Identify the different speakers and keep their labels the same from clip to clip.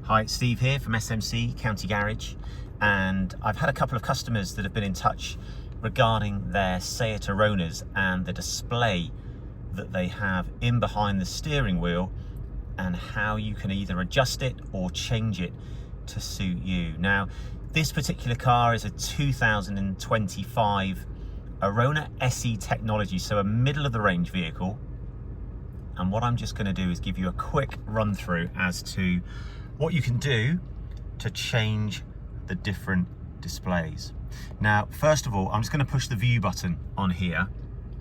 Speaker 1: Hi, it's Steve here from SMC County Garage, and I've had a couple of customers that have been in touch regarding their SEAT Aronas and the display that they have in behind the steering wheel and how you can either adjust it or change it to suit you. Now, this particular car is a 2025 Arona SE technology, so a middle of the range vehicle. And what I'm just going to do is give you a quick run through as to what you can do to change the different displays. Now, first of all, I'm just going to push the view button on here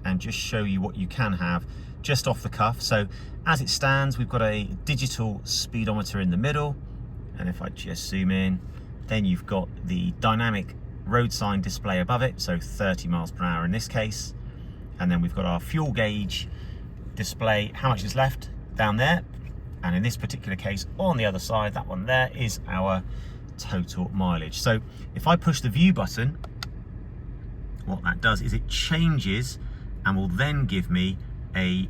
Speaker 1: and just show you what you can have just off the cuff. So as it stands, we've got a digital speedometer in the middle, and if I just zoom in, then you've got the dynamic road sign display above it, so 30 miles per hour in this case, and then we've got our fuel gauge display, how much is left down there, and in this particular case on the other side, that one there is our total mileage. So if I push the view button, what that does is it changes and will then give me a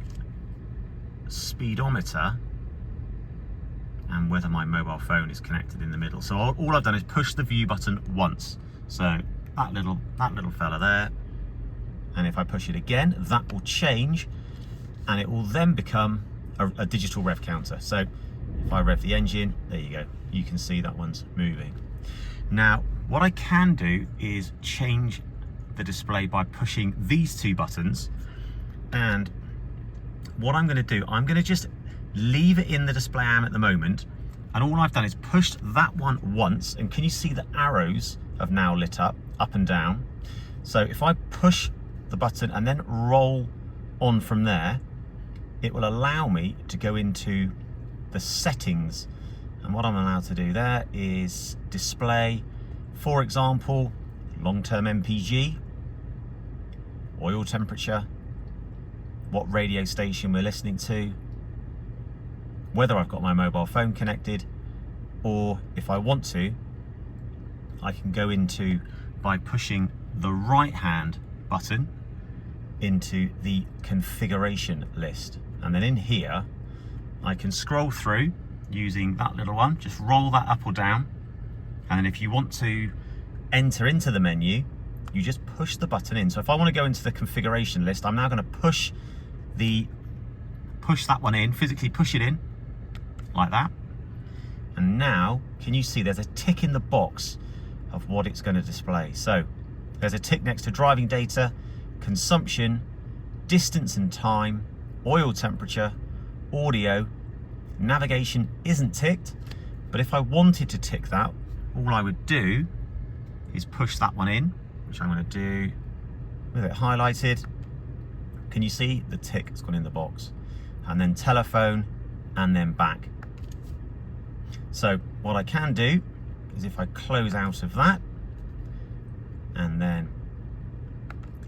Speaker 1: speedometer and whether my mobile phone is connected in the middle. So all I've done is push the view button once, so that little fella there, and if I push it again, that will change and it will then become a digital rev counter. So if I rev the engine, there you go, you can see that one's moving. Now, what I can do is change the display by pushing these two buttons, and what I'm going to do, I'm going to just leave it in the display I am at the moment, and all I've done is pushed that one once, and can you see the arrows have now lit up and down? So if I push the button and then roll on from there, it will allow me to go into the settings, and what I'm allowed to do there is display, for example, long-term MPG, oil temperature, what radio station we're listening to, whether I've got my mobile phone connected, or if I want to, I can go into by pushing the right hand button into the configuration list, and then in here I can scroll through using that little one, just roll that up or down, and then if you want to enter into the menu, you just push the button in. So if I want to go into the configuration list, I'm now going to push that one in, physically push it in like that, and now can you see there's a tick in the box of what it's going to display. So there's a tick next to driving data, consumption, distance and time, oil temperature, audio. Navigation isn't ticked, but if I wanted to tick that, all I would do is push that one in, which I'm going to do with it highlighted. Can you see the tick has gone in the box? And then telephone, and then back. So what I can do is if I close out of that and then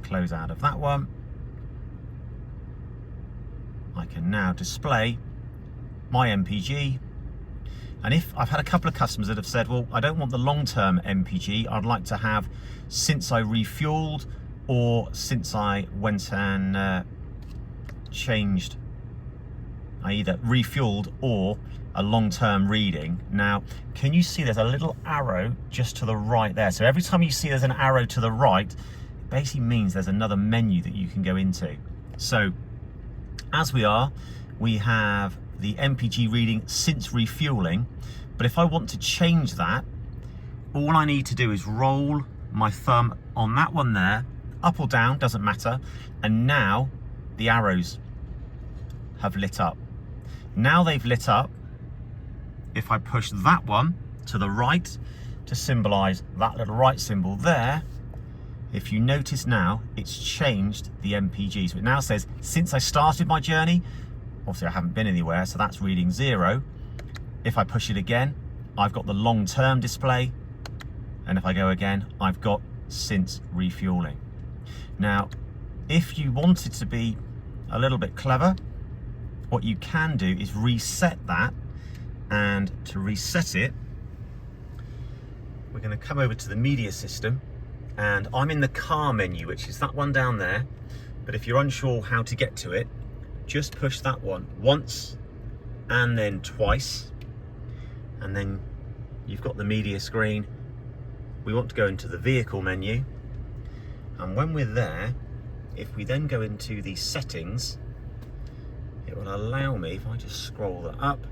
Speaker 1: close out of that one, I can now display my MPG. And if I've had a couple of customers that have said, well, I don't want the long-term MPG, I'd like to have since I refueled or since I went and changed, I either refueled or a long-term reading. Now, can you see there's a little arrow just to the right there? So every time you see there's an arrow to the right, it basically means there's another menu that you can go into. So as we have the MPG reading since refueling, but if I want to change that, all I need to do is roll my thumb on that one there, up or down, doesn't matter, and now the arrows have lit up. Now they've lit up, if I push that one to the right to symbolize that little right symbol there, if you notice now, it's changed the MPG. So it now says, since I started my journey, obviously I haven't been anywhere, so that's reading 0. If I push it again, I've got the long-term display, and if I go again, I've got since refueling. Now, if you wanted to be a little bit clever, what you can do is reset that, and to reset it, we're going to come over to the media system, and I'm in the car menu, which is that one down there, but if you're unsure how to get to it, just push that one once and then twice, and then you've got the media screen. We want to go into the vehicle menu, and when we're there, if we then go into the settings, it will allow me, if I just scroll that up,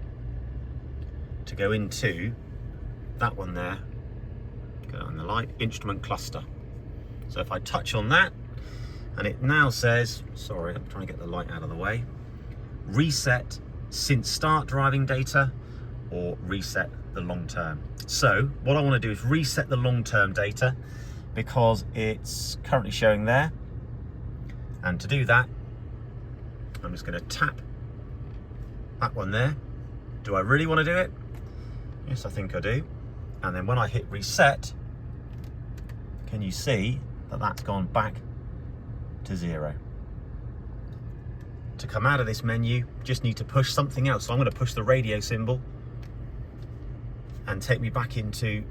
Speaker 1: to go into that one there, go on the light, instrument cluster. So if I touch on that, and it now says, sorry, I'm trying to get the light out of the way, reset since start driving data, or reset the long term. So what I want to do is reset the long term data because it's currently showing there. And to do that, I'm just going to tap that one there. Do I really want to do it? Yes, I think I do. And then when I hit reset, can you see that that's gone back to 0? To come out of this menu, just need to push something else. So I'm going to push the radio symbol and take me back into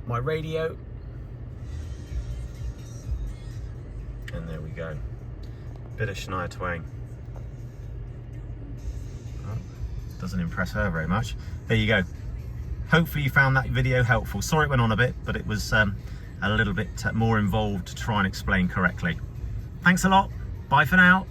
Speaker 1: my radio. And there we go. Bit of Shania Twain. Oh, doesn't impress her very much. There you go. Hopefully you found that video helpful. Sorry it went on a bit, but it was a little bit more involved to try and explain correctly. Thanks a lot. Bye for now.